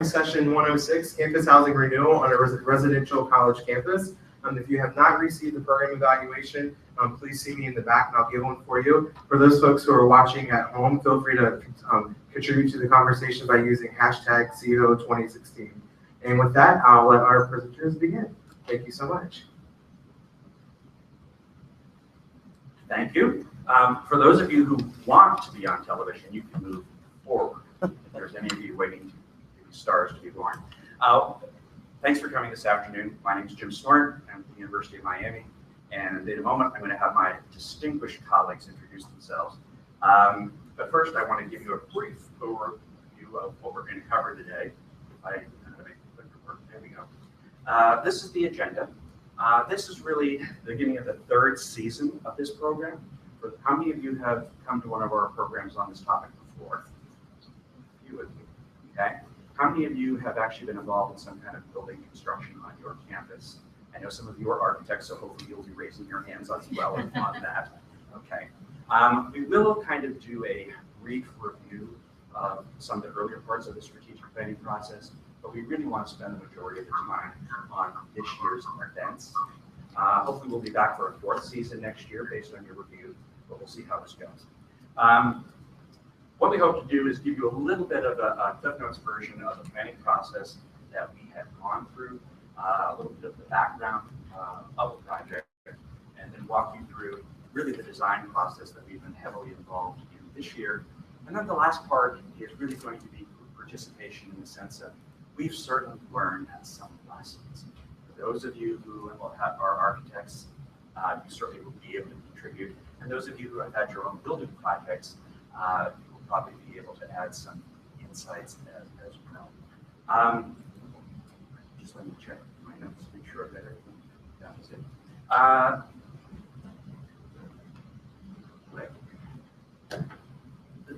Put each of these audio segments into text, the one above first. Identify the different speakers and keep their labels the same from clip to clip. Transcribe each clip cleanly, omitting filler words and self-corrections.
Speaker 1: Session 106, Campus Housing Renewal on a residential college campus. If you have not received the program evaluation, please see me in the back and I'll get one for you. For those folks who are watching at home, feel free to contribute to the conversation by using hashtag CO2016. And with that, I'll let our presenters begin. Thank you so much.
Speaker 2: Thank you. For those of you who want to be on television, you can move forward. If there's any of you waiting to stars to be born. Thanks for coming this afternoon. My name is Jim Snort. I'm at the University of Miami. And in a moment, I'm going to have my distinguished colleagues introduce themselves. But first, I want to give you a brief overview of what we're going to cover today. There we go. This is the agenda. This is really the beginning of the third season of this program. How many of you have come to one of our programs on this topic before? A few of you. Okay. How many of you have actually been involved in some kind of building construction on your campus? I know some of you are architects, so hopefully you'll be raising your hands as well on that. Okay. We will kind of do a brief review of some of the earlier parts of the strategic planning process, but we really want to spend the majority of the time on this year's events. Hopefully we'll be back for a fourth season next year based on your review, but we'll see how this goes. What we hope to do is give you a little bit of a Cliff Notes version of the planning process that we have gone through, a little bit of the background of the project, and then walk you through really the design process that we've been heavily involved in this year. And then the last part is really going to be participation in the sense of we've certainly learned some lessons. For those of you who are architects, you certainly will be able to contribute. And those of you who have had your own building projects, probably be able to add some insights as well. Just let me check my notes to make sure that everything is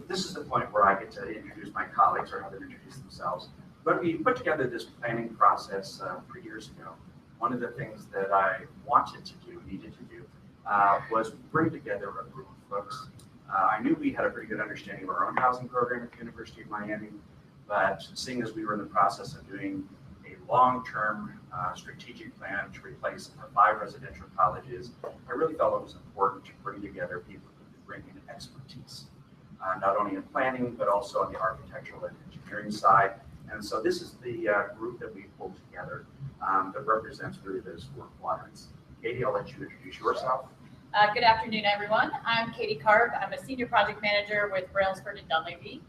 Speaker 2: This is the point where I get to introduce my colleagues or have them introduce themselves. When we put together this planning process 3 years ago, one of the things that I needed to do, was bring together a group of folks. I knew we had a pretty good understanding of our own housing program at the University of Miami, but seeing as we were in the process of doing a long-term strategic plan to replace our 5 residential colleges, I really felt it was important to bring together people who could bring in expertise, not only in planning, but also on the architectural and engineering side. And so this is the group that we pulled together that represents really those 4 quadrants. Katie, I'll let you introduce yourself.
Speaker 3: Good afternoon, everyone. I'm Katie Karp. I'm a senior project manager with Brailsford and Dunleavy.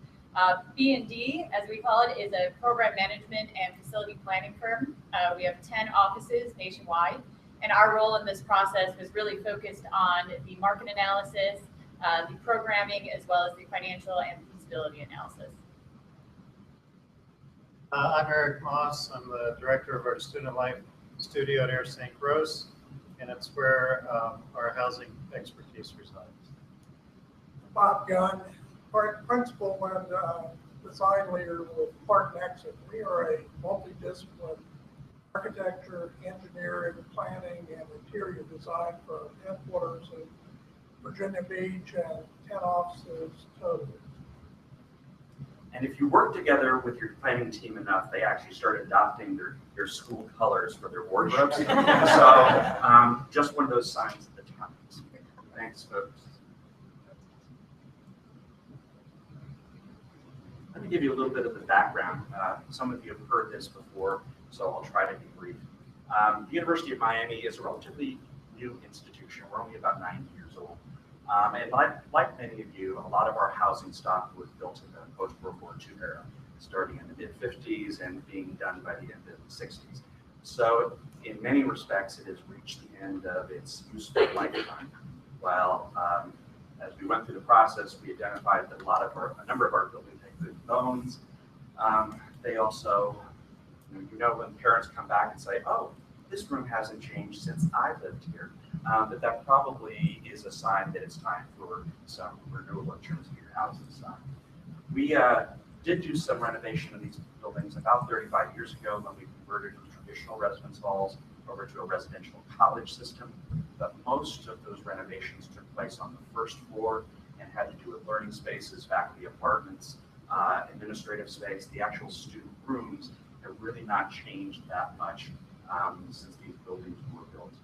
Speaker 3: B&D, as we call it, is a program management and facility planning firm. We have 10 offices nationwide, and our role in this process was really focused on the market analysis, the programming, as well as the financial and feasibility analysis.
Speaker 4: I'm Eric Moss. I'm the director of our Student Life Studio at Air St. Rose, and it's where our housing expertise resides.
Speaker 5: Bob Gunn, principal and design leader with Park Nexus. We are a multidisciplinary architecture, engineering, planning, and interior design firm, headquarters in Virginia Beach and 10 offices total.
Speaker 2: And if you work together with your planning team enough, they actually start adopting their school colors for their wardrobes. So just one of those signs of the times. Thanks, folks. Let me give you a little bit of the background. Some of you have heard this before, so I'll try to be brief. The University of Miami is a relatively new institution. We're only about 90 years old. And like many of you, a lot of our housing stock was built in the post-World War II era, starting in the mid-50s and being done by the end of the 60s. So in many respects, it has reached the end of its useful lifetime. While as we went through the process, we identified that a number of our buildings had good bones. They also, when parents come back and say, oh, this room hasn't changed since I lived here, that probably is a sign that it's time for some renewal in terms of your housing stock. We did do some renovation of these buildings about 35 years ago when we converted from traditional residence halls over to a residential college system. But most of those renovations took place on the first floor had to do with learning spaces, faculty apartments, administrative space. The actual student rooms have really not changed that much since these buildings were built.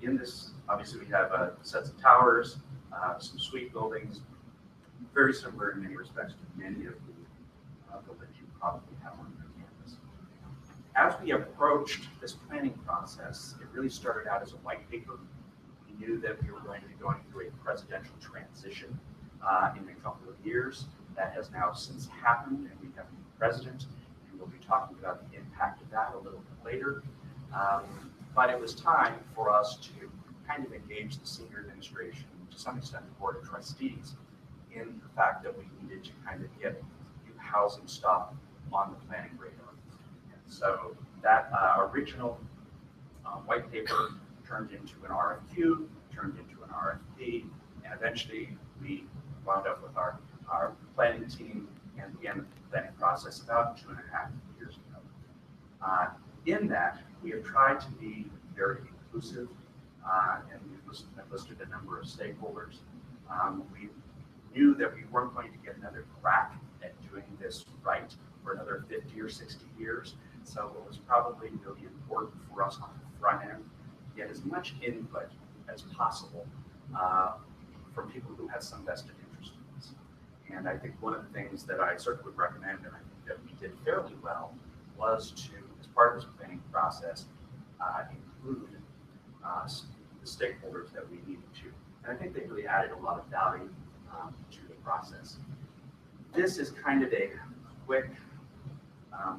Speaker 2: In this, obviously, we have sets of towers, some suite buildings, very similar in many respects to many of the buildings you probably have on your campus. As we approached this planning process, it really started out as a white paper. We knew that we were going to be going through a presidential transition in a couple of years. That has now since happened, and we have a new president, and we'll be talking about the impact of that a little bit later. But it was time for us to kind of engage the senior administration, to some extent the board of trustees, in the fact that we needed to kind of get new housing stock on the planning radar. And so that original white paper turned into an RFQ, turned into an RFP, and eventually we wound up with our planning team and began the planning process about 2.5 years ago. In that, we have tried to be very inclusive, and we've listed a number of stakeholders. We knew that we weren't going to get another crack at doing this right for another 50 or 60 years. So it was probably really important for us on the front end to get as much input as possible from people who had some vested interest in this. And I think one of the things that I certainly would recommend, and I think that we did fairly well, was to, as part of this planning process, include the stakeholders that we needed to. And I think they really added a lot of value to the process. This is kind of a quick, I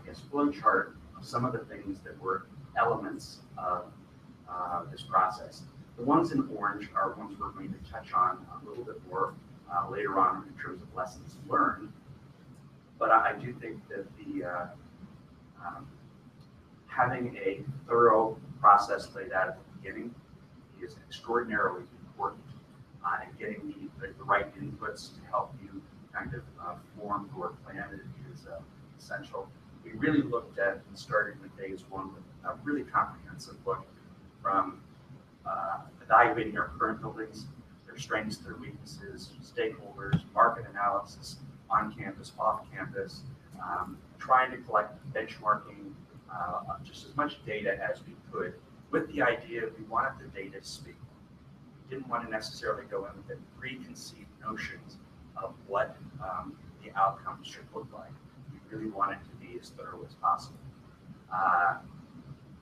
Speaker 2: guess, flow chart of some of the things that were elements of this process. The ones in orange are ones we're going to touch on a little bit more later on in terms of lessons learned. But I do think that the having a thorough process laid out at the beginning is extraordinarily important, and getting the right inputs to help you kind of form your plan is essential. We really looked at and started in phase one with a really comprehensive look from evaluating our current buildings, their strengths, their weaknesses, stakeholders, market analysis, on campus, off campus, trying to collect benchmarking, just as much data as we could, with the idea we wanted the data to speak. We didn't want to necessarily go in with preconceived notions of what the outcomes should look like. We really wanted to be as thorough as possible.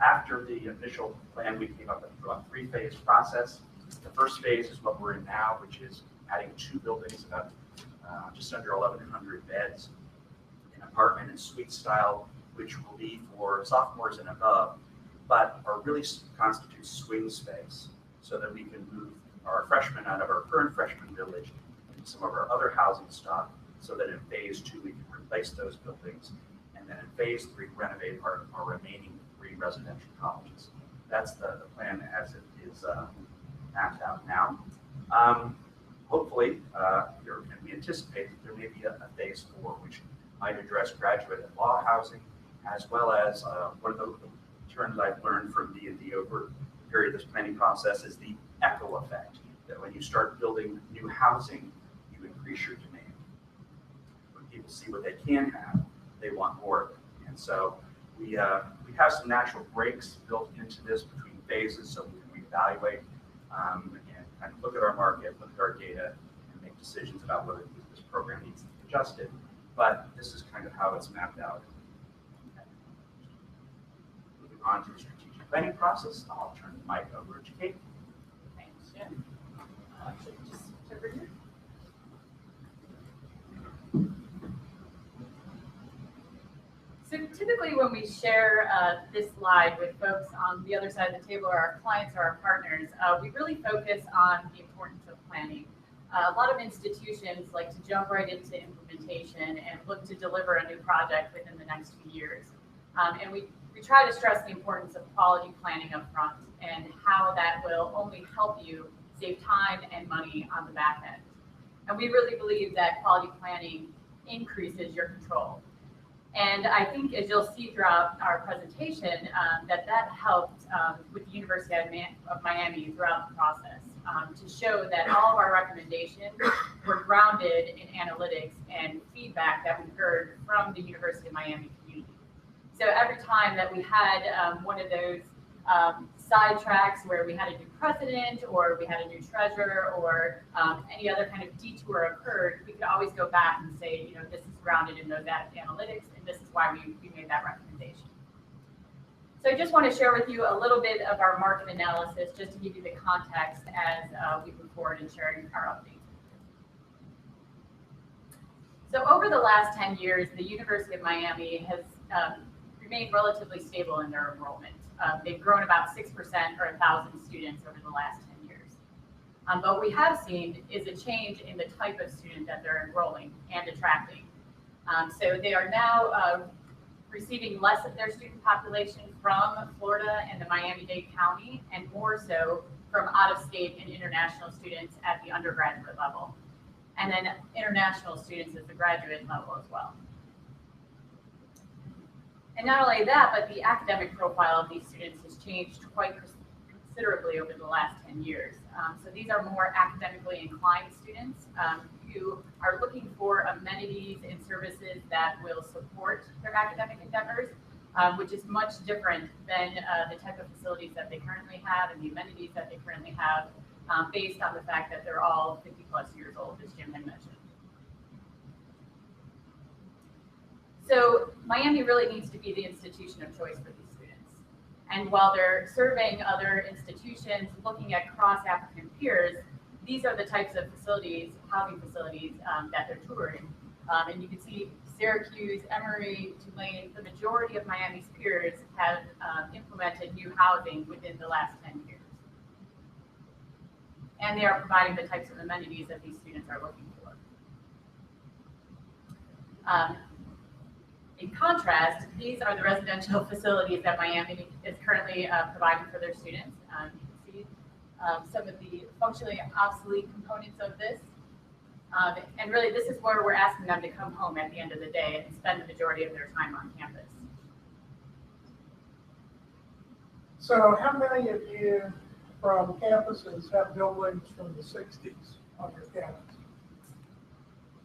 Speaker 2: After the initial plan, we came up with a 3-phase process. The first phase is what we're in now, which is adding 2 buildings, about just under 1,100 beds, an apartment and suite style, which will be for sophomores and above, but are really constitute swing space so that we can move our freshmen out of our current freshman village into some of our other housing stock, so that in phase 2 we can replace those buildings, and then in phase 3 renovate our remaining 3 residential colleges. That's the plan as it is mapped out now. Hopefully, and we anticipate that there may be a phase 4, which might address graduate and law housing, as well as one of the terms I've learned from D&D over the period of this planning process is the echo effect, that when you start building new housing, you increase your demand. When people see what they can have, they want more of it. And so we have some natural breaks built into this between phases, so we can reevaluate and kind of look at our market, look at our data, and make decisions about whether this program needs to be adjusted. But this is kind of how it's mapped out. Moving on to the strategic planning process, I'll turn the mic over to Kate.
Speaker 3: Thanks, Jim. Just over here. So typically when we share this slide with folks on the other side of the table, or our clients or our partners, we really focus on the importance of planning. A lot of institutions like to jump right into implementation and look to deliver a new project within the next few years. And we try to stress the importance of quality planning up front and how that will only help you save time and money on the back end. And we really believe that quality planning increases your control. And I think, as you'll see throughout our presentation, that helped with the University of Miami throughout the process. to show that all of our recommendations were grounded in analytics and feedback that we heard from the University of Miami community. So every time that we had one of those sidetracks where we had a new president or we had a new treasurer or any other kind of detour occurred, we could always go back and say, this is grounded in those analytics and this is why we made that recommendation. So I just want to share with you a little bit of our market analysis just to give you the context as we move forward in sharing our updates. So over the last 10 years, the University of Miami has remained relatively stable in their enrollment. They've grown about 6% or 1,000 students over the last 10 years. But what we have seen is a change in the type of student that they're enrolling and attracting. So they are now receiving less of their student population from Florida and the Miami-Dade County, and more so from out-of-state and international students at the undergraduate level, and then international students at the graduate level as well. And not only that, but the academic profile of these students has changed quite considerably over the last 10 years. So these are more academically inclined students who are looking for amenities and services that will support their academic endeavors, which is much different than the type of facilities that they currently have and the amenities that they currently have, based on the fact that they're all 50 plus years old, as Jim had mentioned. So Miami really needs to be the institution of choice for these students. And while they're surveying other institutions, looking at cross-applicant peers, these are the types of facilities, housing facilities, that they're touring. And you can see Syracuse, Emory, Tulane, the majority of Miami's peers have implemented new housing within the last 10 years. And they are providing the types of amenities that these students are looking for. In contrast, these are the residential facilities that Miami is currently providing for their students. You can see some of the functionally obsolete components of this. And really, this is where we're asking them to come home at the end of the day and spend the majority of their time on campus.
Speaker 5: So how many of you from campuses have buildings from the 60s on your campus?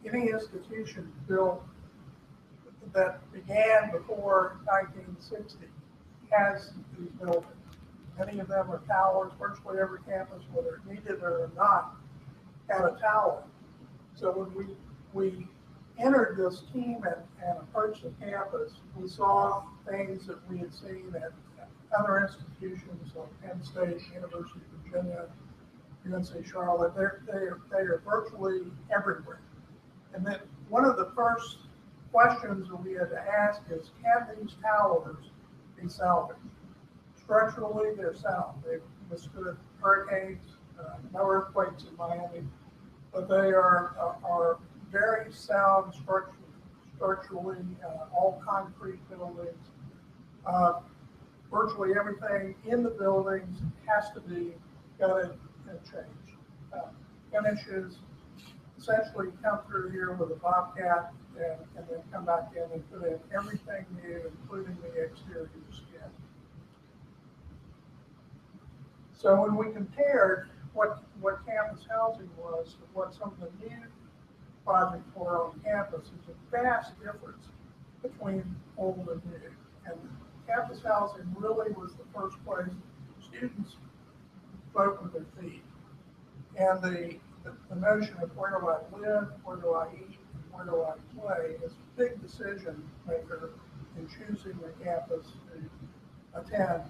Speaker 5: Any institution built that began before 1960 has these buildings. Many of them are towers. Virtually every campus, whether it needed or not, had a tower. So when we entered this team and approached the campus, we saw things that we had seen at other institutions like Penn State, University of Virginia, UNC Charlotte. They are virtually everywhere. And then one of the first questions that we had to ask is, can these towers be salvaged? Structurally, they're sound. They've withstood hurricanes, no earthquakes in Miami, but they are very sound structurally, all concrete buildings. Virtually everything in the buildings has to be gutted and changed. Finishes essentially come through here with a bobcat and then come back in and put in everything new, including the exterior skin. So when we compared what campus housing was to what some of the new projects were on campus, there's a vast difference between old and new. And campus housing really was the first place students vote with their feet. And the notion of where do I live, where do I eat, and where do I play is a big decision maker in choosing the campus to attend.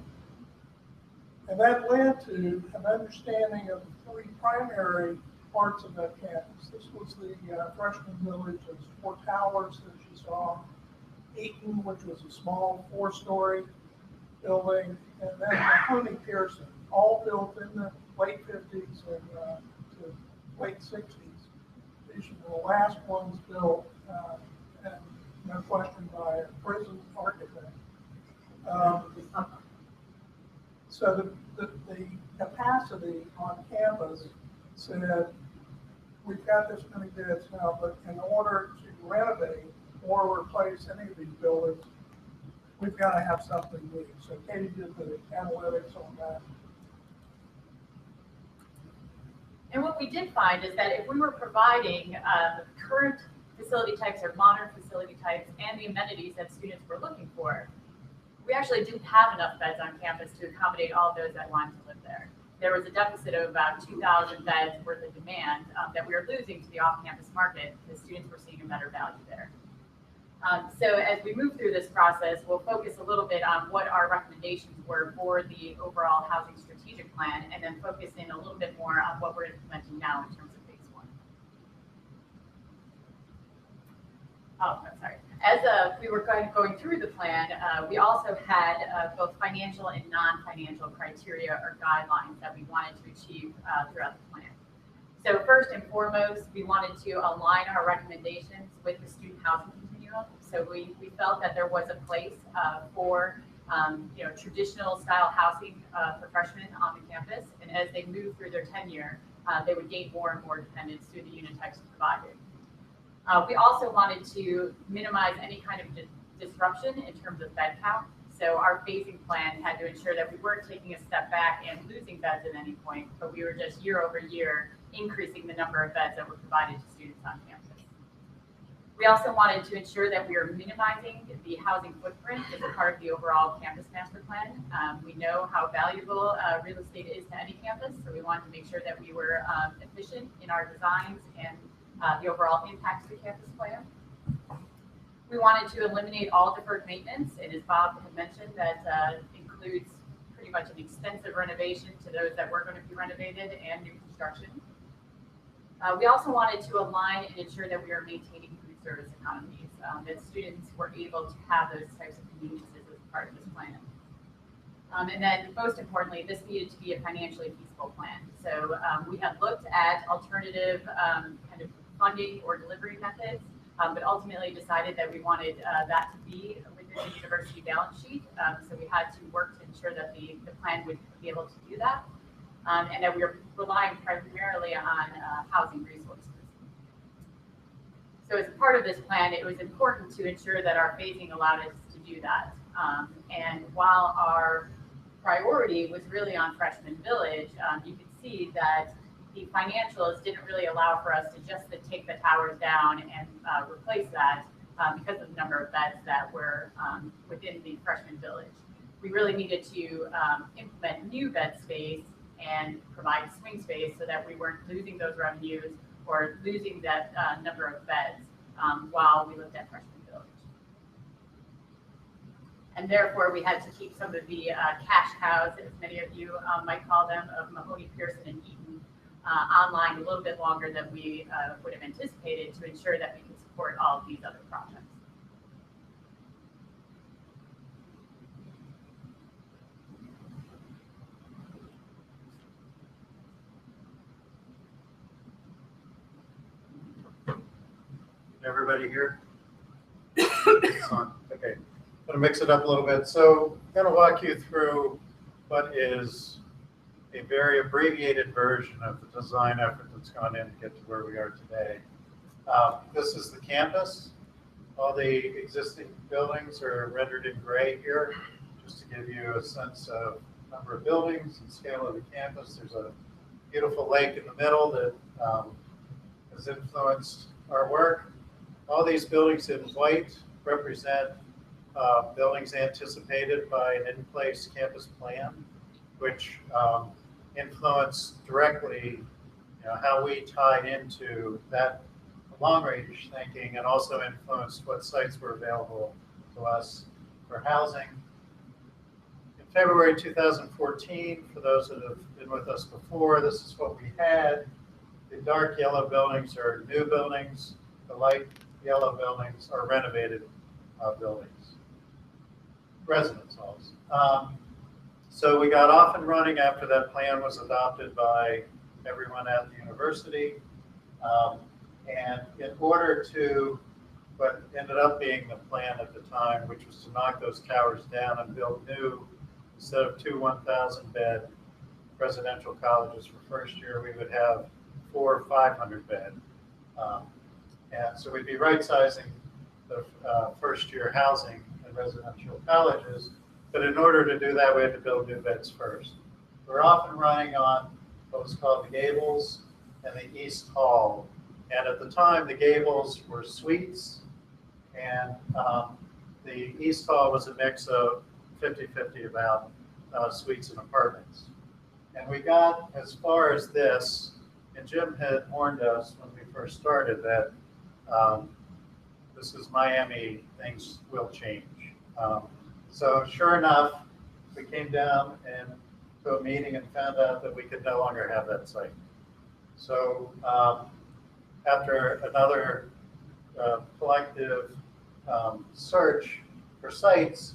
Speaker 5: And that led to an understanding of the three primary parts of that campus. This was the freshman village, those four towers that you saw. Eaton, which was a small 4-story building, and then Mahoney Pearson, all built in the late 50s and to late 60s. These were the last ones built, and no question, by a prison architect. So the capacity on campus said, we've got this many beds now, but in order to renovate or replace any of these buildings, we've got to have something new. So Katie did the analytics on that.
Speaker 3: And what we did find is that if we were providing current facility types or modern facility types and the amenities that students were looking for, we actually didn't have enough beds on campus to accommodate all of those that wanted to live there. There was a deficit of about 2,000 beds worth of demand that we were losing to the off-campus market because students were seeing a better value there. So as we move through this process, we'll focus a little bit on what our recommendations were for the overall housing strategic plan, and then focus in a little bit more on what we're implementing now in terms of phase one. Oh, I'm sorry. As we were going through the plan, we also had both financial and non-financial criteria or guidelines that we wanted to achieve throughout the plan. So first and foremost, we wanted to align our recommendations with the student housing continuum. So we felt that there was a place for traditional style housing for freshmen on the campus, and as they move through their tenure, they would gain more and more dependence through the unit types provided. We also wanted to minimize any kind of disruption in terms of bed count. So our phasing plan had to ensure that we weren't taking a step back and losing beds at any point, but we were just year over year increasing the number of beds that were provided to students on campus. We also wanted to ensure that we were minimizing the housing footprint as a part of the overall campus master plan. We know how valuable real estate is to any campus, so we wanted to make sure that we were efficient in our designs and the overall impacts to the campus plan. We wanted to eliminate all deferred maintenance, and as Bob had mentioned, that includes pretty much an extensive renovation to those that were going to be renovated and new construction. We also wanted to align and ensure that we are maintaining food service economies, that students were able to have those types of conveniences as part of this plan. And then most importantly, this needed to be a financially feasible plan. So we had looked at alternative kind of funding or delivery methods, but ultimately decided that we wanted that to be within the university balance sheet. So we had to work to ensure that the plan would be able to do that, and that we were relying primarily on housing resources. So as part of this plan, it was important to ensure that our phasing allowed us to do that. And while our priority was really on Freshman Village, you can see that the financials didn't really allow for us to just take the towers down and replace that because of the number of beds that were within the Freshman Village. We really needed to implement new bed space and provide swing space so that we weren't losing those revenues or losing that number of beds while we looked at Freshman Village. And therefore, we had to keep some of the cash cows, as many of you might call them, of Mahoney, Pearson, and Eaton online a little bit longer than we would have anticipated to ensure that we could support all of these other projects.
Speaker 4: Everybody here? It's on. Okay. I'm going to mix it up a little bit. So I'm going to walk you through what is a very abbreviated version of the design effort that's gone in to get to where we are today. This is the campus. All the existing buildings are rendered in gray here, just to give you a sense of number of buildings and scale of the campus. There's a beautiful lake in the middle that has influenced our work. All these buildings in white represent buildings anticipated by an in-place campus plan, which influence directly how we tied into that long-range thinking, and also influenced what sites were available to us for housing. In February 2014, for those that have been with us before, this is what we had. The dark yellow buildings are new buildings. The light yellow buildings are renovated buildings, residence halls. So we got off and running after that plan was adopted by everyone at the university. And in order to what ended up being the plan at the time, which was to knock those towers down and build new, instead of 2 1,000-bed residential colleges for first year, we would have 4 500-bed. And so we'd be right-sizing the first-year housing and residential colleges. But in order to do that, we had to build new beds first. We're off and running on what was called the Gables and the East Hall. And at the time, the gables were suites, and the East Hall was a mix of 50-50 about suites and apartments. And we got as far as this, and Jim had warned us when we first started that this is Miami, things will change. So sure enough, we came down and to a meeting and found out that we could no longer have that site. So after another collective search for sites,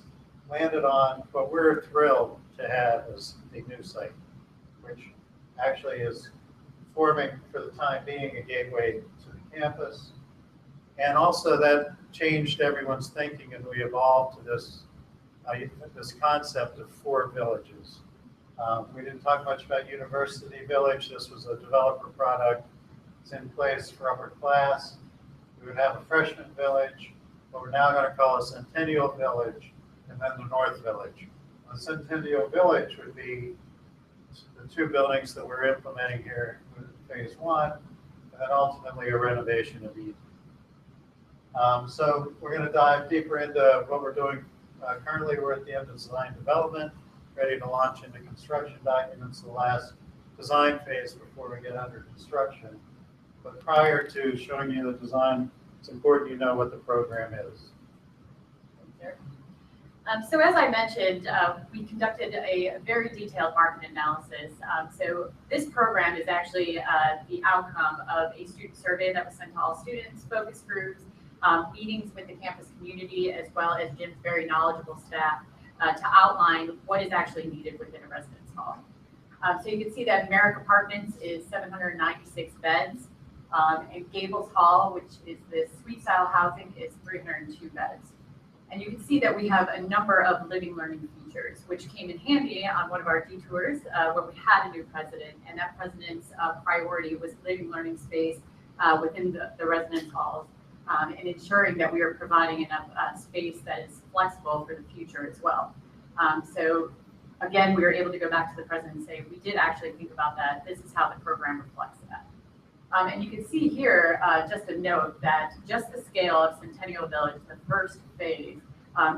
Speaker 4: landed on what we're thrilled to have as a new site, which actually is forming for the time being a gateway to the campus. And also that changed everyone's thinking, and we evolved to this concept of 4 villages. We didn't talk much about University Village. This was a developer product. It's in place for upper class. We would have a freshman village, what we're now going to call a Centennial Village, and then the North Village. The Centennial Village would be the 2 buildings that we're implementing here in phase 1, and then ultimately a renovation of each. So we're going to dive deeper into what we're doing. Currently, we're at the end of design development, ready to launch into construction documents, the last design phase before we get under construction. But prior to showing you the design, it's important you know what the program is.
Speaker 3: So as I mentioned, we conducted a very detailed market analysis. So this program is actually the outcome of a student survey that was sent to all students, focus groups, meetings with the campus community, as well as Jim's very knowledgeable staff to outline what is actually needed within a residence hall. So you can see that Merrick Apartments is 796 beds, and Gables Hall, which is this suite style housing, is 302 beds. And you can see that we have a number of living learning features, which came in handy on one of our detours when we had a new president, and that president's priority was living learning space within the residence halls, and ensuring that we are providing enough space that is flexible for the future as well. So again, we were able to go back to the president and say, we did actually think about that. This is how the program reflects that. And you can see here, just a note that just the scale of Centennial Village, the first phase,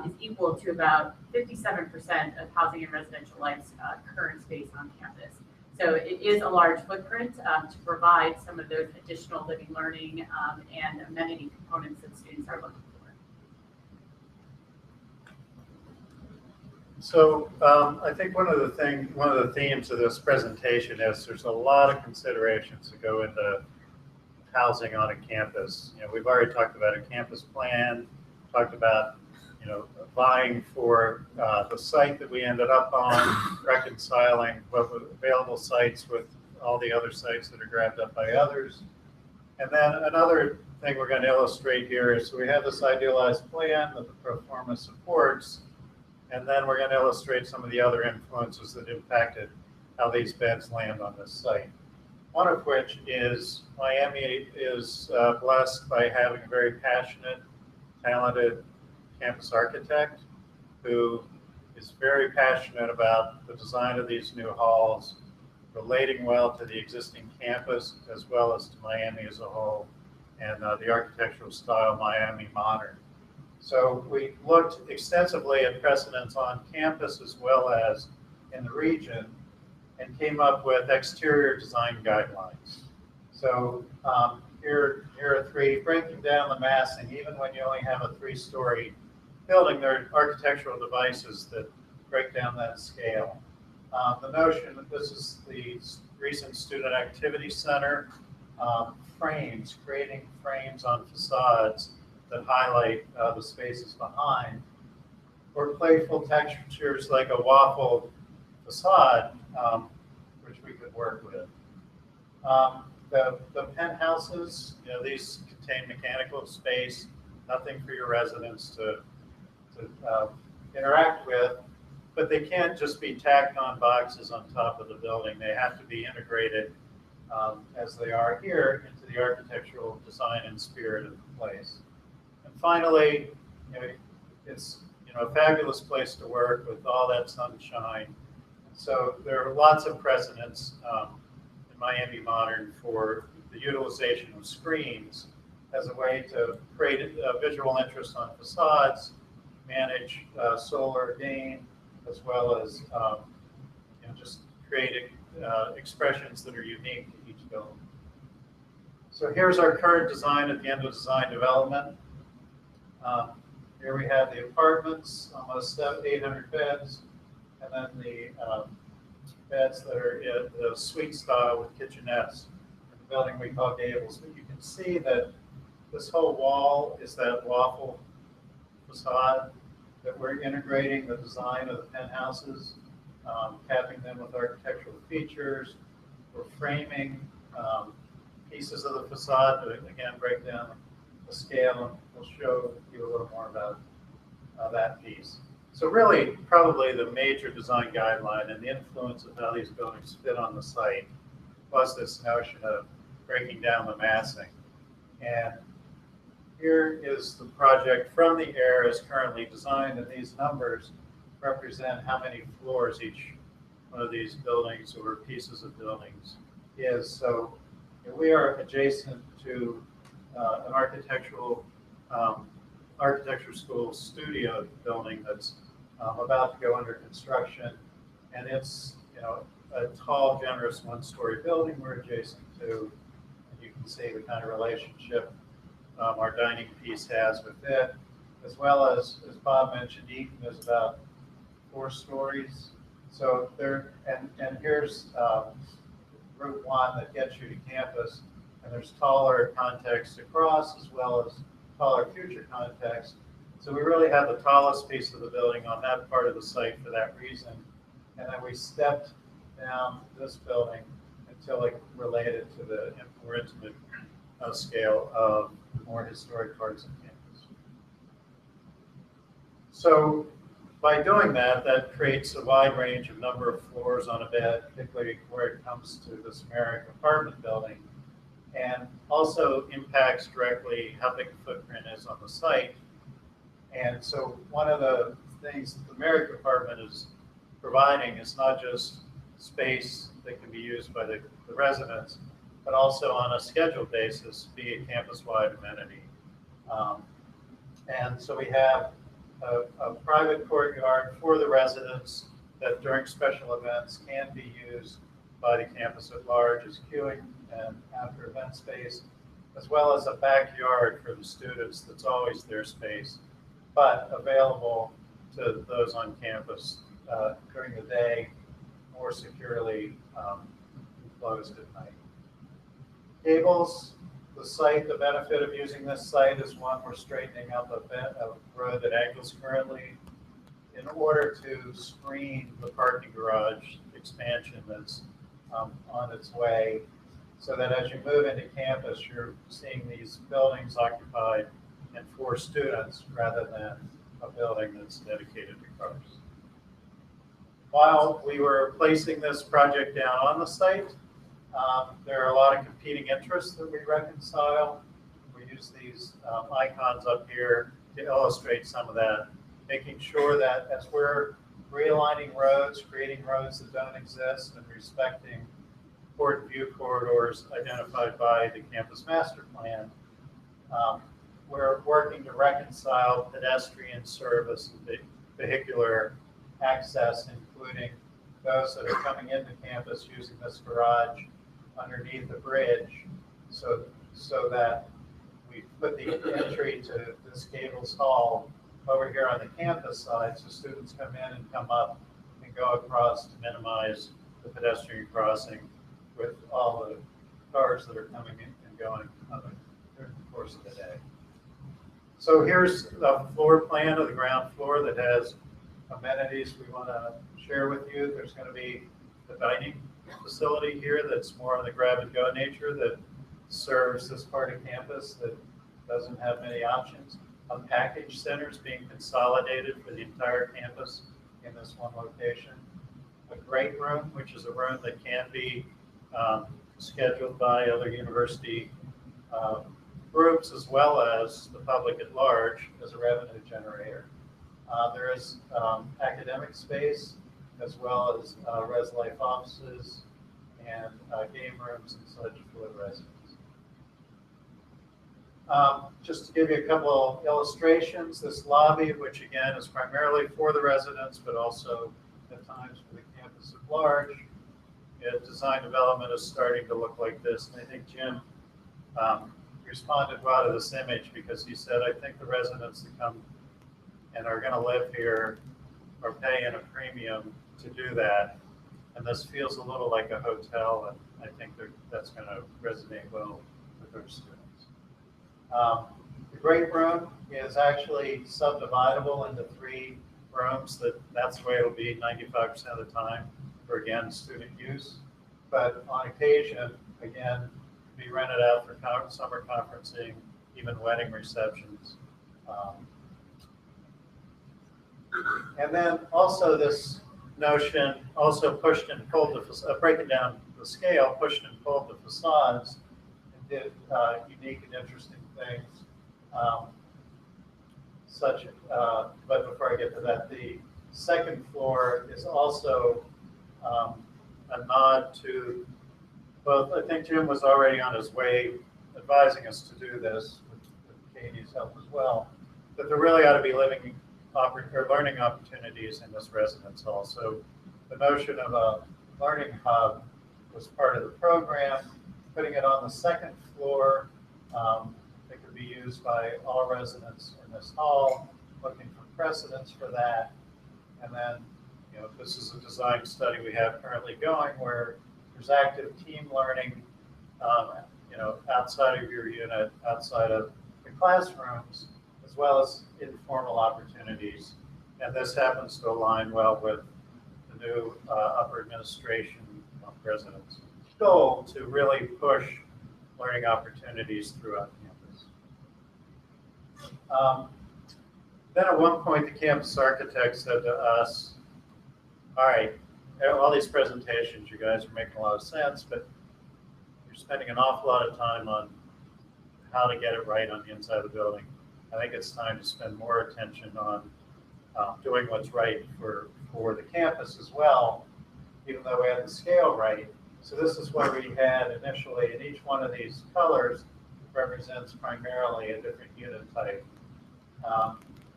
Speaker 3: is equal to about 57% of Housing and Residential Life's current space on campus. So it is a large footprint to provide some of those additional living, learning, and amenity components that students are looking for.
Speaker 4: So I think one of the themes of this presentation is there's a lot of considerations that go into housing on a campus. You know, we've already talked about a campus plan, talked about, you know, vying for the site that we ended up on, reconciling what was available sites with all the other sites that are grabbed up by others. And then another thing we're going to illustrate here is we have this idealized plan that the pro forma supports, and then we're going to illustrate some of the other influences that impacted how these beds land on this site. One of which is Miami is blessed by having a very passionate, talented campus architect who is very passionate about the design of these new halls, relating well to the existing campus as well as to Miami as a whole, and the architectural style Miami modern. So we looked extensively at precedents on campus as well as in the region and came up with exterior design guidelines. So here are 3, breaking down the massing. Even when you only have a 3-story building, there are architectural devices that break down that scale. The notion that this is the recent Student Activity Center, frames, creating frames on facades that highlight the spaces behind, or playful textures like a waffle facade, which we could work with. The penthouses, you know, these contain mechanical space, nothing for your residents to interact with, but they can't just be tacked on boxes on top of the building. They have to be integrated as they are here into the architectural design and spirit of the place. And finally, you know, it's, you know, a fabulous place to work with all that sunshine. So there are lots of precedents in Miami Modern for the utilization of screens as a way to create visual interest on facades, manage solar gain, as well as just creating expressions that are unique to each building. So here's our current design at the end of design development. Here we have the apartments, almost 800 beds, and then the beds that are in the suite style with kitchenettes. In the building we call gables, but you can see that this whole wall is that waffle facade that we're integrating the design of the penthouses, capping them with architectural features. We're framing pieces of the facade to, again, break down the scale, and we'll show you a little more about that piece. So really, probably the major design guideline and the influence of how these buildings fit on the site was this notion of breaking down the massing. And here is the project from the air as currently designed, and these numbers represent how many floors each one of these buildings or pieces of buildings is. So we are adjacent to an architecture school studio building that's about to go under construction, and it's a tall, generous one-story building we're adjacent to, and you can see the kind of relationship our dining piece has with it, as well as Bob mentioned, Eaton is about 4 stories. So there, and here's Route 1 that gets you to campus, and there's taller context across as well as taller future context. So we really have the tallest piece of the building on that part of the site for that reason. And then we stepped down this building until it related to the more intimate scale of more historic parts of campus. So by doing that, that creates a wide range of number of floors on a bed, particularly where it comes to this Merrick apartment building, and also impacts directly how big the footprint is on the site. And so one of the things that the Merrick apartment is providing is not just space that can be used by the residents, but also on a scheduled basis be a campus-wide amenity. And so we have a private courtyard for the residents that during special events can be used by the campus at large as queuing and after event space, as well as a backyard for the students that's always their space, but available to those on campus during the day, more securely enclosed at night. Gables, the site, the benefit of using this site is one, we're straightening up a road that angles currently in order to screen the parking garage expansion that's on its way, so that as you move into campus, you're seeing these buildings occupied and for students rather than a building that's dedicated to cars. While we were placing this project down on the site, there are a lot of competing interests that we reconcile. We use these icons up here to illustrate some of that, making sure that as we're realigning roads, creating roads that don't exist, and respecting important view corridors identified by the campus master plan, we're working to reconcile pedestrian service and vehicular access, including those that are coming into campus using this garage underneath the bridge, so that we put the entry to this Gables Hall over here on the campus side, so students come in and come up and go across to minimize the pedestrian crossing with all the cars that are coming in and going during the course of the day. So here's a floor plan of the ground floor that has amenities we want to share with you. There's going to be the dining facility here that's more on the grab and go nature that serves this part of campus that doesn't have many options. A package center is being consolidated for the entire campus in this one location. A great room, which is a room that can be scheduled by other university groups as well as the public at large as a revenue generator. There is academic space as well as res life offices and game rooms and such for the residents. Just to give you a couple illustrations, this lobby, which again is primarily for the residents, but also at times for the campus at large, design development is starting to look like this. And I think Jim responded well to this image because he said, I think the residents that come and are going to live here are paying a premium to do that. And this feels a little like a hotel, and I think that's going to resonate well with our students. The great room is actually subdividable into 3 rooms. That's the way it'll be 95% of the time for, again, student use. But on occasion, again, be rented out for summer conferencing, even wedding receptions. And then also this notion also pushed and pulled breaking down the scale, pushed and pulled the facades and did unique and interesting things. But before I get to that, the second floor is also a nod to both. I think Jim was already on his way advising us to do this with Katie's help as well, that there really ought to be learning opportunities in this residence hall. So the notion of a learning hub was part of the program, putting it on the second floor. It could be used by all residents in this hall, looking for precedents for that. And then, this is a design study we have currently going where there's active team learning, outside of your unit, outside of the classrooms, as well as informal opportunities. And this happens to align well with the new upper administration president's goal to really push learning opportunities throughout campus. Then at one point, the campus architect said to us, all right, all these presentations, you guys are making a lot of sense, but you're spending an awful lot of time on how to get it right on the inside of the building. I think it's time to spend more attention on doing what's right for the campus as well, even though we had the scale right. So this is where we had initially, and each one of these colors represents primarily a different unit type.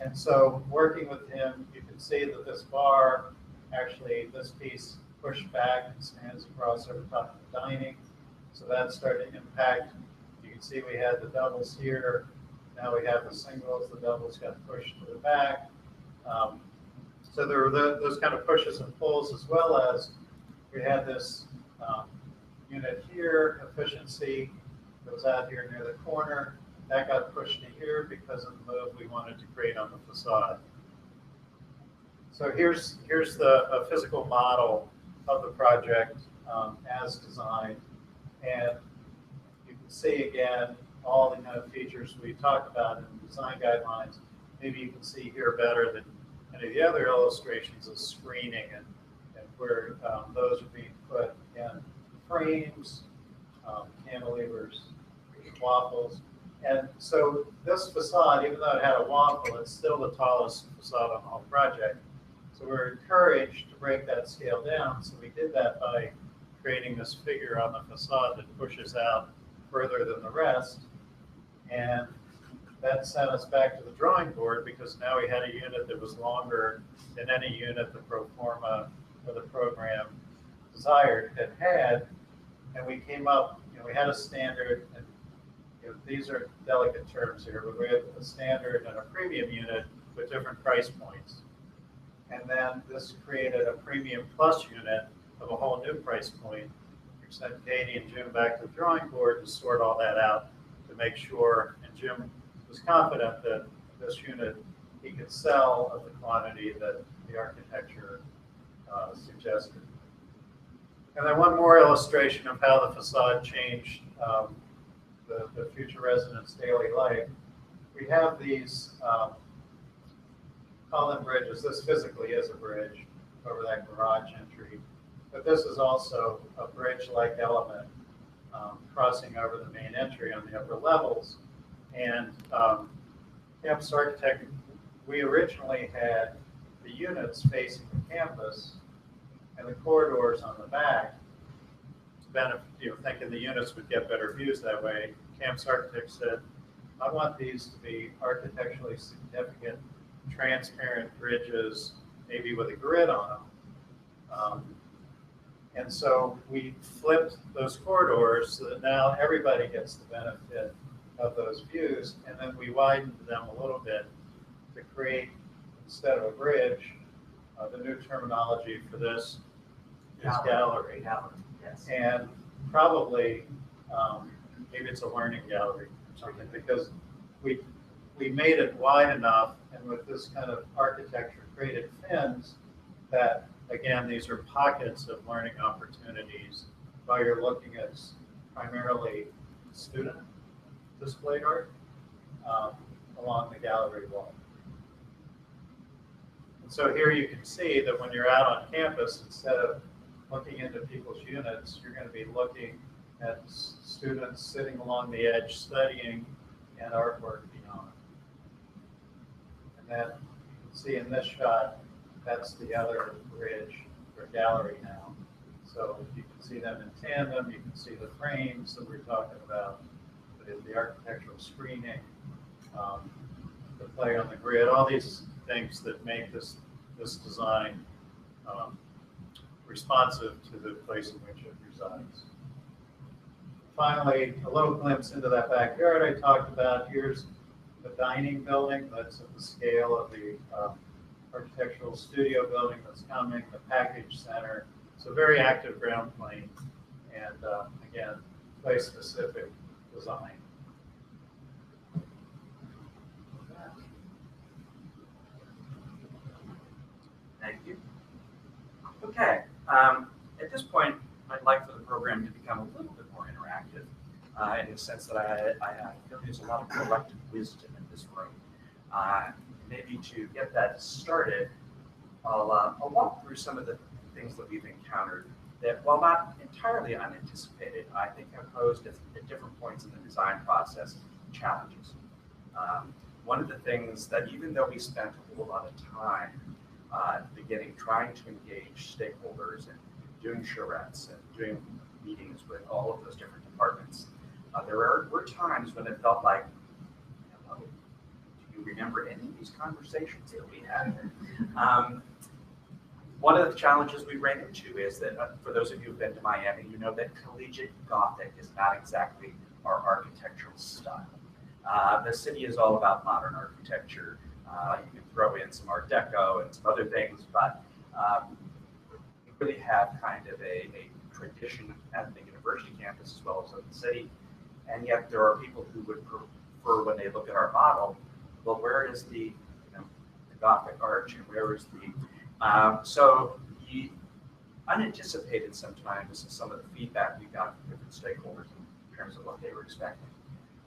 Speaker 4: And so working with him, you can see that this bar, actually this piece pushed back and spans across over top of the dining. So that started to impact. You can see we had the doubles here. Now we have the singles, the doubles got pushed to the back. So there were those kind of pushes and pulls, as well as we had this unit here, efficiency, that was out here near the corner. That got pushed to here because of the move we wanted to create on the facade. So here's the physical model of the project as designed. And you can see again all the kind of features we talked about in the design guidelines. Maybe you can see here better than any of the other illustrations of screening and where those are being put in frames, cantilevers, waffles. And so this facade, even though it had a waffle, it's still the tallest facade on the whole project. So we're encouraged to break that scale down. So we did that by creating this figure on the facade that pushes out further than the rest. And that sent us back to the drawing board because now we had a unit that was longer than any unit the pro forma or the program desired had. And we came up, we had a standard, and these are delicate terms here, but we had a standard and a premium unit with different price points. And then this created a premium plus unit of a whole new price point, which sent Katie and Jim back to the drawing board to sort all that out to make sure, and Jim was confident that this unit he could sell of the quantity that the architecture suggested. And then one more illustration of how the facade changed the future residents' daily life. We have these column bridges. This physically is a bridge over that garage entry, but this is also a bridge-like element crossing over the main entry on the upper levels. And campus architect, we originally had the units facing the campus and the corridors on the back. benefit, thinking the units would get better views that way, Camp's architect said, I want these to be architecturally significant, transparent bridges, maybe with a grid on them. And so we flipped those corridors so that now everybody gets the benefit of those views, and then we widened them a little bit to create, instead of a bridge, the new terminology for this is gallery.
Speaker 2: Gallery, yes.
Speaker 4: And probably, maybe it's a learning gallery or something, because we made it wide enough, and with this kind of architecture created fins that, again, these are pockets of learning opportunities while you're looking at primarily student displayed art along the gallery wall. And so here you can see that when you're out on campus, instead of looking into people's units, you're going to be looking at students sitting along the edge studying and artwork beyond. And then you can see in this shot, that's the other bridge or gallery now. So you can see them in tandem, you can see the frames that we're talking about, the architectural screening, the play on the grid, all these things that make this design responsive to the place in which it resides. Finally, a little glimpse into that backyard I talked about. Here's the dining building that's at the scale of the architectural studio building that's coming, the package center. So very active ground plane, and again, place-specific design.
Speaker 2: Thank you. Okay, at this point, I'd like for the program to become a little bit more interactive in the sense that I feel there's a lot of collective wisdom in this room. Maybe to get that started, I'll walk through some of the things that we've encountered that, while not entirely unanticipated, I think have posed at different points in the design process challenges. One of the things that, even though we spent a whole lot of time at the beginning trying to engage stakeholders and doing charrettes and doing meetings with all of those different departments, there were times when it felt like, hello, do you remember any of these conversations that we had? One of the challenges we ran into is that, for those of you who've been to Miami, you know that collegiate Gothic is not exactly our architectural style. The city is all about modern architecture. You can throw in some Art Deco and some other things, but we really have kind of a tradition at the university campus as well as in the city. And yet there are people who would prefer, when they look at our model, well, where is the Gothic arch, and where is the so the unanticipated sometimes some of the feedback we got from different stakeholders in terms of what they were expecting.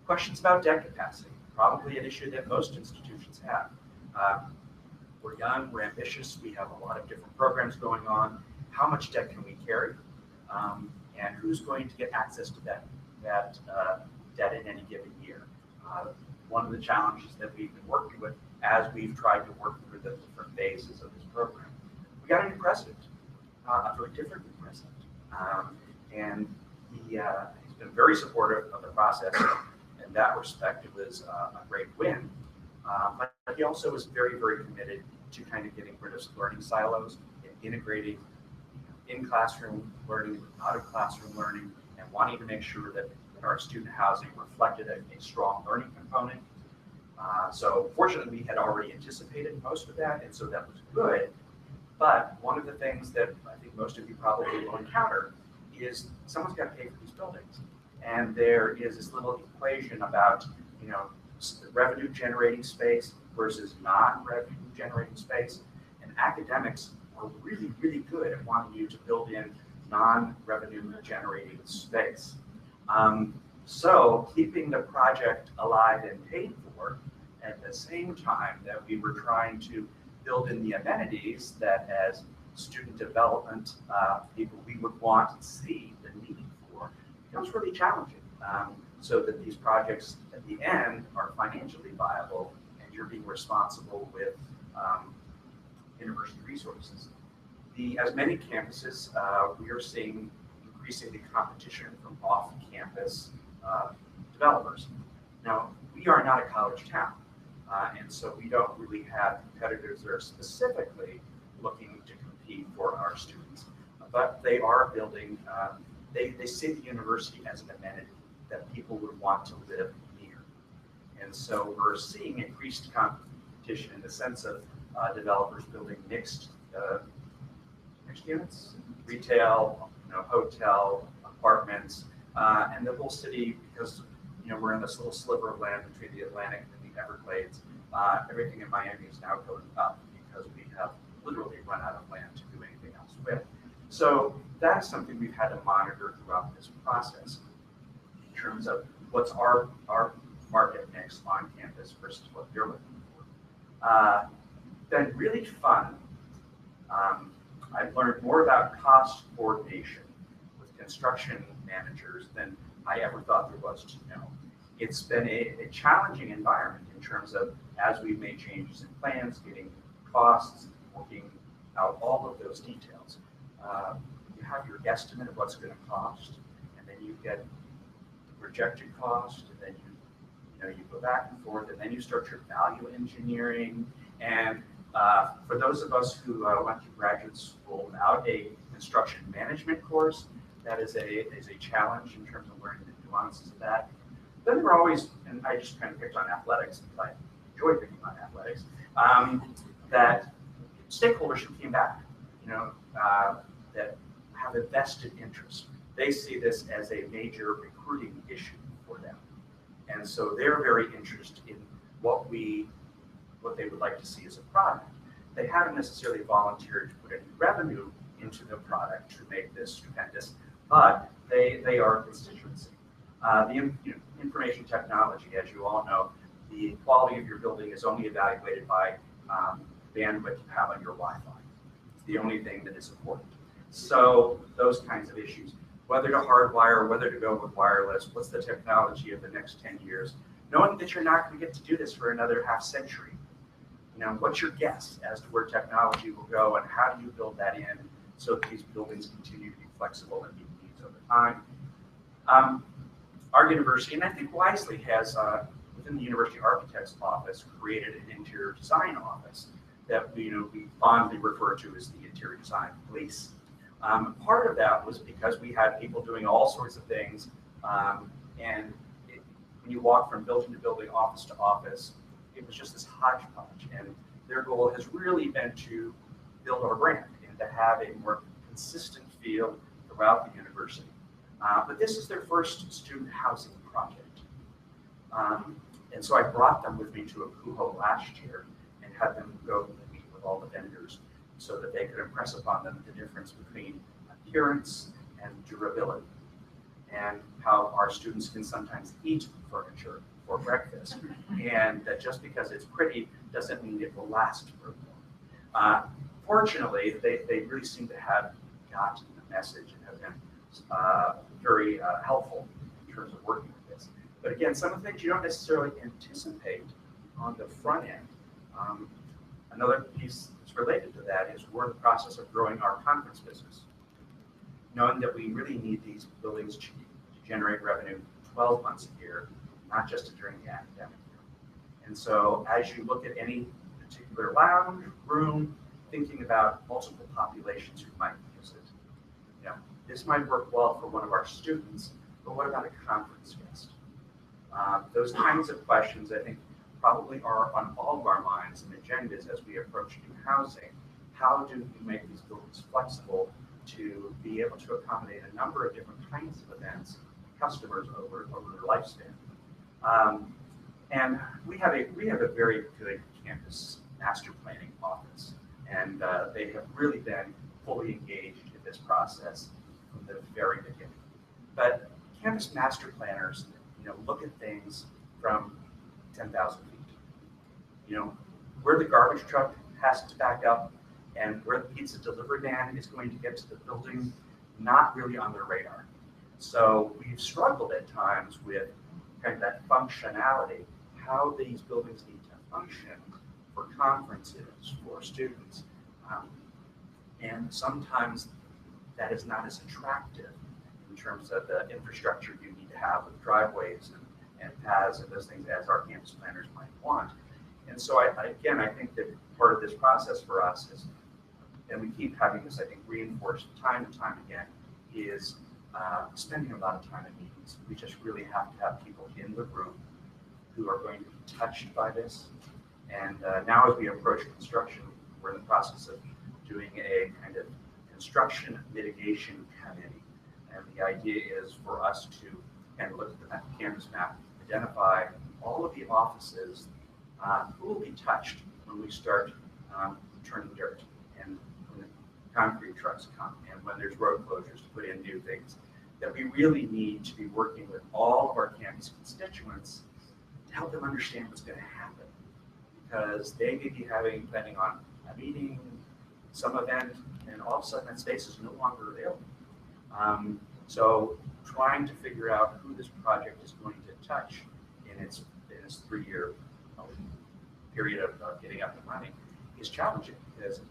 Speaker 2: Questions about debt capacity, probably an issue that most institutions have. We're young, we're ambitious, we have a lot of different programs going on. How much debt can we carry? And who's going to get access to that debt in any given year? One of the challenges that we've been working with as we've tried to work through the different phases of this program. We got a new president, a very different new president. And he's been very supportive of the process. In that respect, it was a great win. But he also was very, very committed to kind of getting rid of learning silos and integrating in-classroom learning with out-of-classroom learning, and wanting to make sure that our student housing reflected a strong learning component. So fortunately, we had already anticipated most of that, and so that was good. But one of the things that I think most of you probably will encounter is someone's got to pay for these buildings. And there is this little equation about, revenue generating space versus non-revenue generating space. And academics are really, really good at wanting you to build in non-revenue generating space. So keeping the project alive and paid for at the same time that we were trying to build in the amenities that, as student development people, we would want to see the need for, becomes really challenging. So that these projects at the end are financially viable, and you're being responsible with university resources. As many campuses, we are seeing increasing the competition from off-campus developers. Now, we are not a college town, and so we don't really have competitors that are specifically looking to compete for our students. But they are building, they see the university as an amenity that people would want to live near. And so we're seeing increased competition in the sense of developers building mixed units, retail, hotel, apartments, and the whole city, because we're in this little sliver of land between the Atlantic and the Everglades. Everything in Miami is now going up because we have literally run out of land to do anything else with. So that's something we've had to monitor throughout this process in terms of what's our market mix on campus versus what they're looking for. Been really fun. I've learned more about cost coordination with construction managers than I ever thought there was to know. It's been a challenging environment in terms of, as we've made changes in plans, getting costs, working out all of those details. You have your estimate of what's going to cost, and then you get the projected cost, and then you go back and forth, and then you start your value engineering. And for those of us who went to graduate school without a construction management course, that is a challenge in terms of learning the nuances of that. Then there are always, and I just kind of picked on athletics, because I enjoy picking on athletics, that stakeholders who came back, that have a vested interest. They see this as a major recruiting issue for them. And so they're very interested in what they would like to see as a product. They haven't necessarily volunteered to put any revenue into the product to make this stupendous, but they are a constituency. The information technology, as you all know, the quality of your building is only evaluated by bandwidth you have on your Wi-Fi. It's the only thing that is important. So those kinds of issues, whether to hardwire, whether to go with wireless, what's the technology of the next 10 years, knowing that you're not going to get to do this for another half century. What's your guess as to where technology will go, and how do you build that in so that these buildings continue to be flexible and meet needs over time? Our university, and I think wisely, has within the University Architect's office created an interior design office that we fondly refer to as the interior design police. Part of that was because we had people doing all sorts of things, and when you walk from building to building, office to office, it was just this hodgepodge. And their goal has really been to build our brand and to have a more consistent feel throughout the university. But this is their first student housing project. And so I brought them with me to a Kuho last year and had them go meet with all the vendors so that they could impress upon them the difference between appearance and durability, and how our students can sometimes eat furniture for breakfast, and that just because it's pretty doesn't mean it will last for long. Fortunately, they really seem to have gotten the message and have been very helpful in terms of working with this. But again, some of the things you don't necessarily anticipate on the front end. Another piece that's related to that is we're in the process of growing our conference business, knowing that we really need these buildings to generate revenue 12 months a year, not just during the academic year. And so as you look at any particular lounge, room, thinking about multiple populations who might use it, this might work well for one of our students, but what about a conference guest? Those kinds of questions, I think, probably are on all of our minds and agendas as we approach new housing. How do we make these buildings flexible to be able to accommodate a number of different kinds of events, customers over their lifespan? And we have a very good campus master planning office, and they have really been fully engaged in this process from the very beginning. But campus master planners, look at things from 10,000 feet. Where the garbage truck has to back up and where the pizza delivery van is going to get to the building, not really on their radar. So we've struggled at times with kind of that functionality, how these buildings need to function for conferences, for students. And sometimes that is not as attractive in terms of the infrastructure you need to have with driveways and paths and those things as our campus planners might want. And so I think that part of this process for us is, and we keep having this, I think, reinforced time and time again, is spending a lot of time in meetings. We just really have to have people in the room who are going to be touched by this. And now as we approach construction, we're in the process of doing a kind of construction mitigation committee. And the idea is for us to kind of look at the campus map, identify all of the offices who will be touched when we start turning dirt and when the concrete trucks come and when there's road closures to put in new things, that we really need to be working with all of our campus constituents to help them understand what's going to happen. Because they may be planning on a meeting, some event, and all of a sudden that space is no longer available. So trying to figure out who this project is going to touch in its 3-year period of getting up and running is challenging, because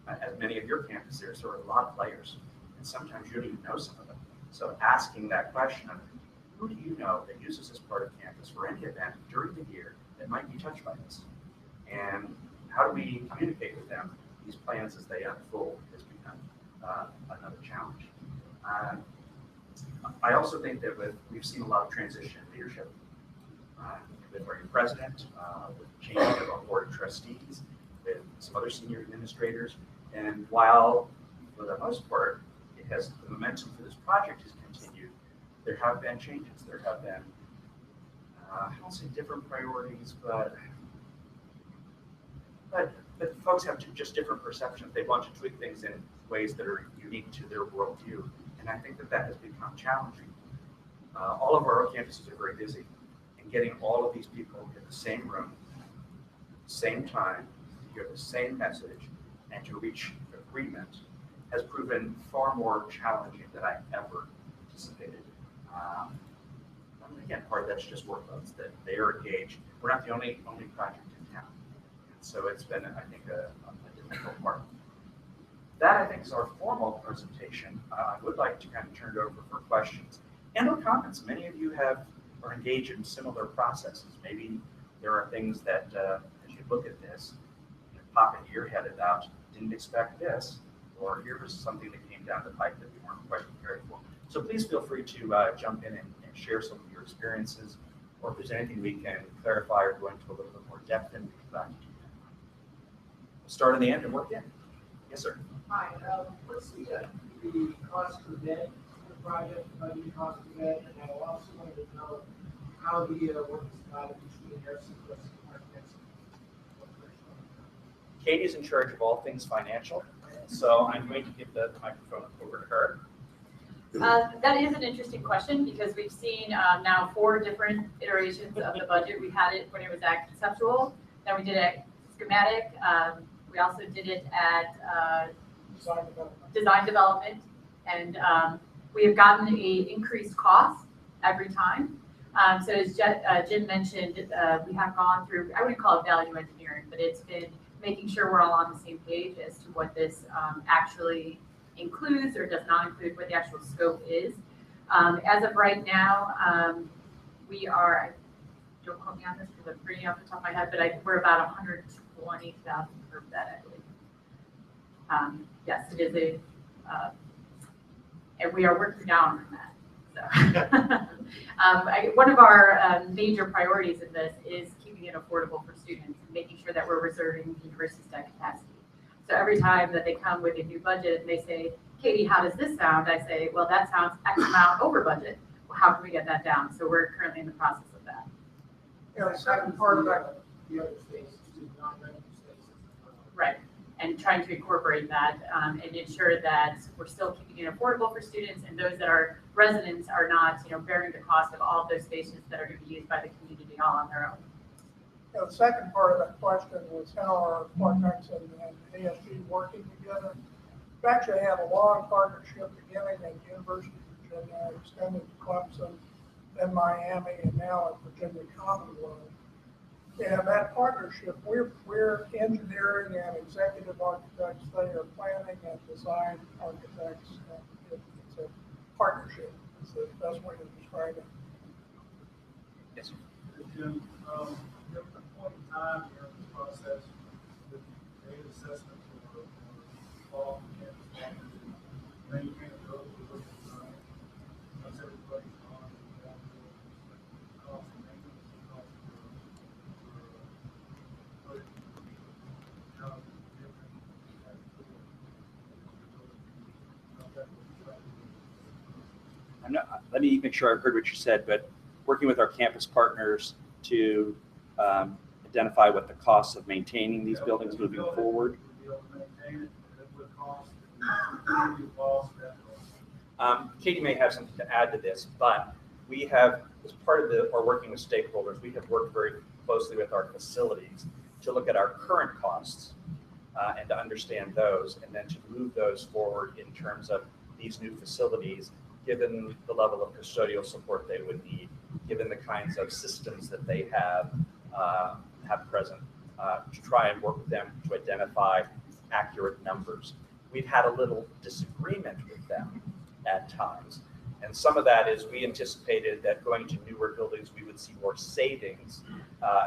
Speaker 2: as many of your campuses, there's sort of a lot of players, and sometimes you don't even know some of them. So asking that question of who do you know that uses this part of campus for any event during the year that might be touched by this? And how do we communicate with them these plans as they unfold has become another challenge. I also think that we've seen a lot of transition in leadership with our new president, with changing of our board of trustees, with some other senior administrators. And while for the most part, the momentum for this project has continued, there have been changes. There have been, I won't say different priorities, but folks have just different perceptions. They want to tweak things in ways that are unique to their worldview. And I think that has become challenging. All of our campuses are very busy, and getting all of these people in the same room, same time, to hear the same message, and to reach agreement has proven far more challenging than I ever anticipated. Again, part of that's just workloads, that they are engaged. We're not the only project in town. And so it's been, I think, a difficult part. That, I think, is our formal presentation. I would like to kind of turn it over for questions and or comments. Many of you are engaged in similar processes. Maybe there are things that, as you look at this, pop into your head about, didn't expect this, or here was something that came down the pipe that we weren't quite prepared for. So please feel free to jump in and share some of your experiences, or if there's anything we can clarify or go into a little bit more depth in, we'd be glad to do that. We'll start in the end and work in. Yes, sir.
Speaker 6: Hi, what's the cost per bed for the project, budget cost per bed, and I also wanted to know how the work is divided between nurses and architects.
Speaker 2: Katie's in charge of all things financial, so I'm going to give the microphone over to her.
Speaker 3: That is an interesting question, because we've seen now 4 different iterations of the budget. We had it when it was at conceptual, then we did it at schematic. We also did it at design development, and we have gotten a increased cost every time. So as Jim mentioned, we have gone through, I wouldn't call it value engineering, but it's been making sure we're all on the same page as to what this actually includes or does not include, what the actual scope is. As of right now, we are, don't quote me on this because I'm reading off the top of my head, but we're about 120,000 per bed, I believe. Yes, it is and we are working down from that. So, one of our major priorities in this is keeping it affordable for students and making sure that we're reserving university staff capacity. So every time that they come with a new budget and they say, Katie, how does this sound? I say, well, that sounds X amount over budget. Well, how can we get that down? So we're currently in the process of that.
Speaker 5: Yeah, the second part of that,
Speaker 6: The other spaces, to non-revenue spaces.
Speaker 3: Right. And trying to incorporate that and ensure that we're still keeping it affordable for students, and those that are residents are not, bearing the cost of all of those spaces that are going to be used by the community all on their own.
Speaker 5: yeah, the second part of that question was how are Parknex and ASG working together? We actually had a long partnership beginning at University of Virginia, extended to Clemson, then Miami, and now at Virginia Commonwealth. And that partnership, we're engineering and executive architects. They are planning and design architects. And it's a partnership. Is the best way to describe it.
Speaker 2: Yes, sir.
Speaker 6: Jim, there was a point in time during this process that you made assessment for all campus standards and maintain those with design. Once everybody's on, cost of maintenance, cost for how different that
Speaker 2: I'm not, let me make sure I heard what you said, but working with our campus partners to identify what the costs of maintaining these buildings moving forward.
Speaker 6: be able to maintain it, and it would cost, cost that.
Speaker 2: Katie may have something to add to this, but we have, as part of our working with stakeholders, we have worked very closely with our facilities to look at our current costs and to understand those, and then to move those forward in terms of these new facilities, given the level of custodial support they would need, given the kinds of systems that they have present, to try and work with them to identify accurate numbers. We've had a little disagreement with them at times. And some of that is we anticipated that going to newer buildings, we would see more savings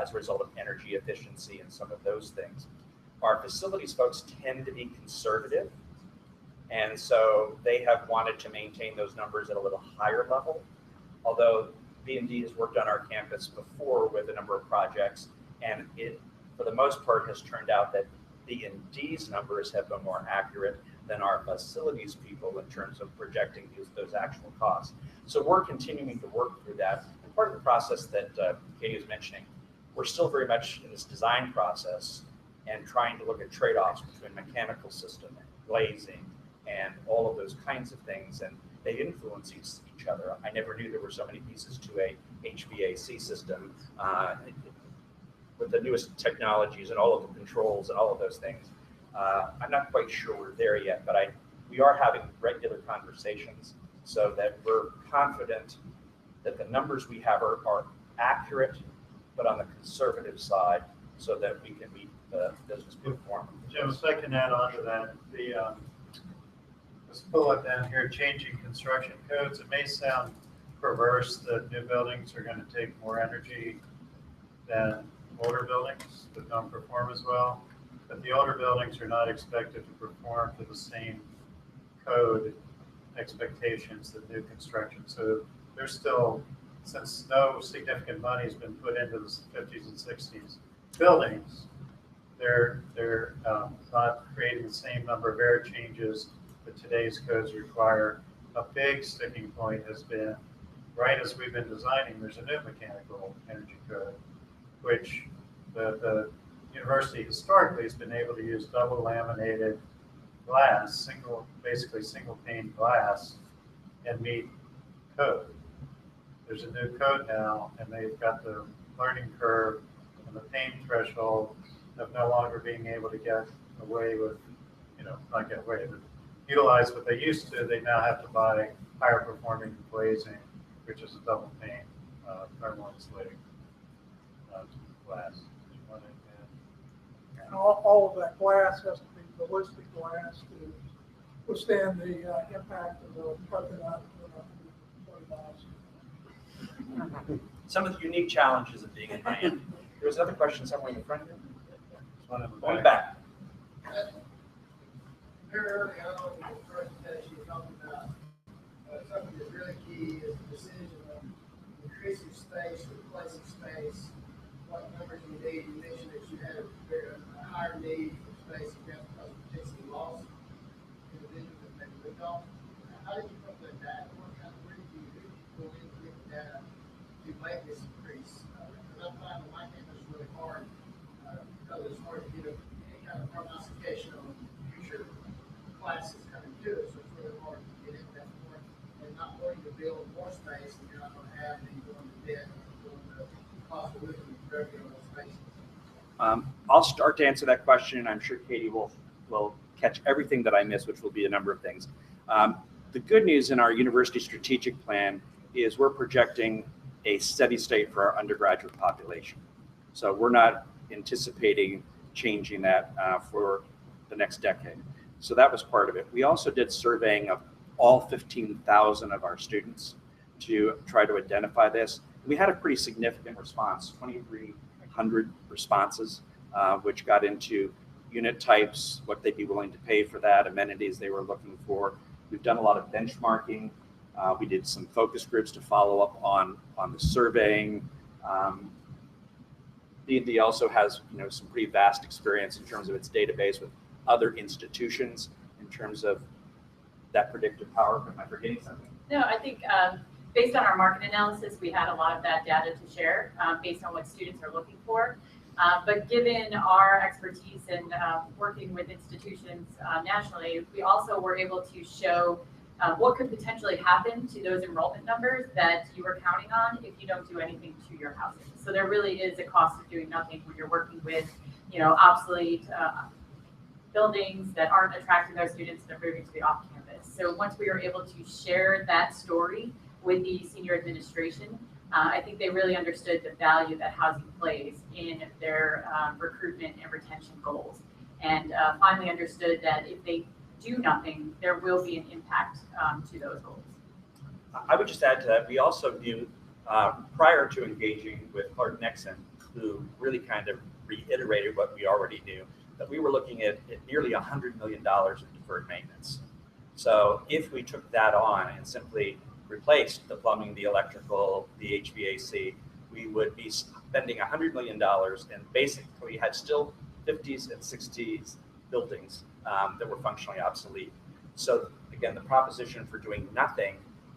Speaker 2: as a result of energy efficiency and some of those things. Our facilities folks tend to be conservative. And so they have wanted to maintain those numbers at a little higher level. Although B&D has worked on our campus before with a number of projects, and it, for the most part, has turned out that B&D's numbers have been more accurate than our facilities people in terms of projecting those actual costs. So we're continuing to work through that. And part of the process that Katie was mentioning, we're still very much in this design process and trying to look at trade-offs between mechanical system and glazing and all of those kinds of things, and they influence each other. I never knew there were so many pieces to a HVAC system with the newest technologies and all of the controls and all of those things. I'm not quite sure we're there yet, but we are having regular conversations so that we're confident that the numbers we have are accurate, but on the conservative side, so that we can meet the business performance.
Speaker 4: Jim, if I can add on to that, let's pull it down here, changing construction codes. It may sound perverse that new buildings are going to take more energy than older buildings that don't perform as well. But the older buildings are not expected to perform to the same code expectations that new construction. So there's still, since no significant money has been put into the 50s and 60s buildings, they're not creating the same number of air changes that today's codes require. A big sticking point has been, right as we've been designing, there's a new mechanical energy code, which the university historically has been able to use double laminated glass, basically single pane glass, and meet code. There's a new code now, and they've got the learning curve and the pain threshold of no longer being able to get away with, not get away, but utilize what they used to. They now have to buy higher performing glazing, which is a double pane thermal insulating glass.
Speaker 5: And all of that glass has to be ballistic glass to withstand the impact of the coconut at 120 miles.
Speaker 2: Some of the unique challenges of being in Miami. There was another question somewhere in the front here.
Speaker 4: One in the
Speaker 2: Going
Speaker 4: back.
Speaker 2: back.
Speaker 6: Very early on in the presentation, you talked about something that's really key is the decision of increasing space, replacing space, what numbers you need. You mentioned that you had a higher need for space because of potentially lost individuals that maybe lived off. How did you put that data? Where did you go in to get the data to make this increase? Because I'm finding my campus really hard because it's hard to get any kind of prognostication on future classes coming to it, so it's really hard to get into that point. And not wanting to build more space, and you're not going to have any going to debt or going to cost of living revenue on those spaces.
Speaker 2: I'll start to answer that question, and I'm sure Katie will catch everything that I miss, which will be a number of things. The good news in our university strategic plan is we're projecting a steady state for our undergraduate population. So we're not anticipating changing that for the next decade. So that was part of it. We also did surveying of all 15,000 of our students to try to identify this. We had a pretty significant response, 2,300 responses, which got into unit types, what they'd be willing to pay for that, amenities they were looking for. We've done a lot of benchmarking. We did some focus groups to follow up on the surveying. D&D also has some pretty vast experience in terms of its database with other institutions in terms of that predictive power. Am I forgetting something?
Speaker 3: No, I think based on our market analysis, we had a lot of that data to share based on what students are looking for. But given our expertise in working with institutions nationally, we also were able to show what could potentially happen to those enrollment numbers that you were counting on if you don't do anything to your housing. So there really is a cost of doing nothing when you're working with, obsolete buildings that aren't attracting those students that are moving to the off campus. So once we were able to share that story with the senior administration, I think they really understood the value that housing plays in their recruitment and retention goals, and finally understood that if they do nothing, there will be an impact to those goals.
Speaker 2: I would just add to that, we also knew prior to engaging with Clark Nixon, who really kind of reiterated what we already knew, that we were looking at nearly $100 million in deferred maintenance. So if we took that on and simply replaced the plumbing, the electrical, the HVAC, we would be spending $100 million and basically had still 50s and 60s buildings that were functionally obsolete. So again, the proposition for doing nothing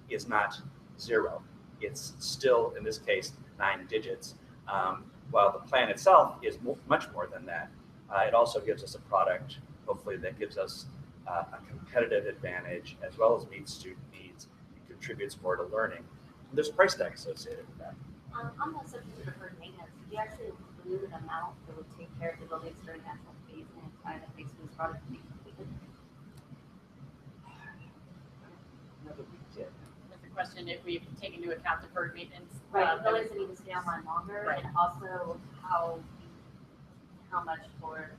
Speaker 2: is not zero. It's still, in this case, 9 digits. While the plan itself is much more than that, it also gives us a product, hopefully, that gives us a competitive advantage as well as meets student needs and contributes more to learning. And there's a price tag associated with that.
Speaker 7: On the subject of deferred maintenance, did you actually include an amount that would take care of the buildings during natural phase and time that takes for this product to be completed?
Speaker 3: With the question, if we take into account deferred maintenance,
Speaker 7: Right, buildings that need to stay online longer,
Speaker 3: Right.
Speaker 7: and also how much for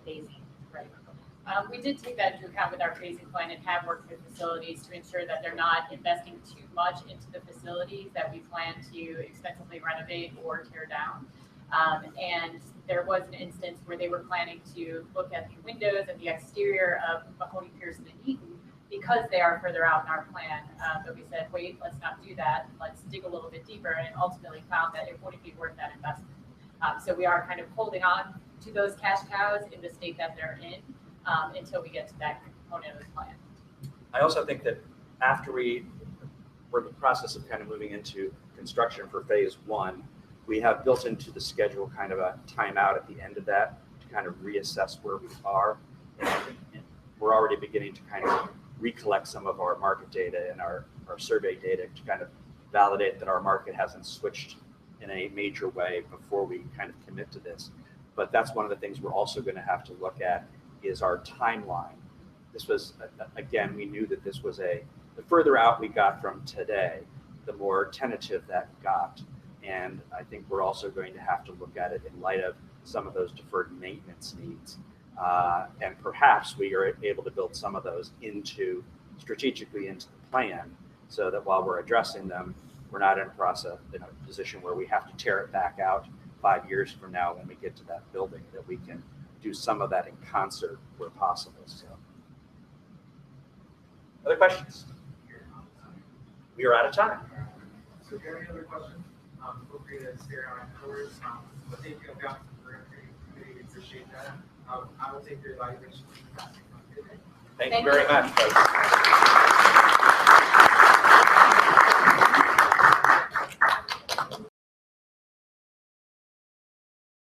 Speaker 7: phasing.
Speaker 3: right. We did take that into account with our phasing plan and have worked with facilities to ensure that they're not investing too much into the facilities that we plan to extensively renovate or tear down. And there was an instance where they were planning to look at the windows and the exterior of Mahoney, Pearson, and Eaton because they are further out in our plan. But we said, wait, let's not do that. Let's dig a little bit deeper, and ultimately found that it wouldn't be worth that investment. So we are kind of holding on to those cash cows in the state that they're in until we get to that component of the plan.
Speaker 2: I also think that after we're in the process of kind of moving into construction for phase 1, we have built into the schedule kind of a timeout at the end of that to kind of reassess where we are. And we're already beginning to kind of recollect some of our market data and our survey data to kind of validate that our market hasn't switched in a major way before we kind of commit to this. But that's one of the things we're also going to have to look at is our timeline. This was, again, we knew that this was the further out we got from today, the more tentative that got. And I think we're also going to have to look at it in light of some of those deferred maintenance needs. And perhaps we are able to build some of those strategically into the plan so that while we're addressing them, we're not in a position where we have to tear it back out 5 years from now when we get to that building, that we can do some of that in concert where possible. So, other questions? We are out of time.
Speaker 1: So if you have any other questions, feel free to stay around afterwards. But thank you, I've committee, appreciate that. I will take your evaluation.
Speaker 2: Thank you very much, folks.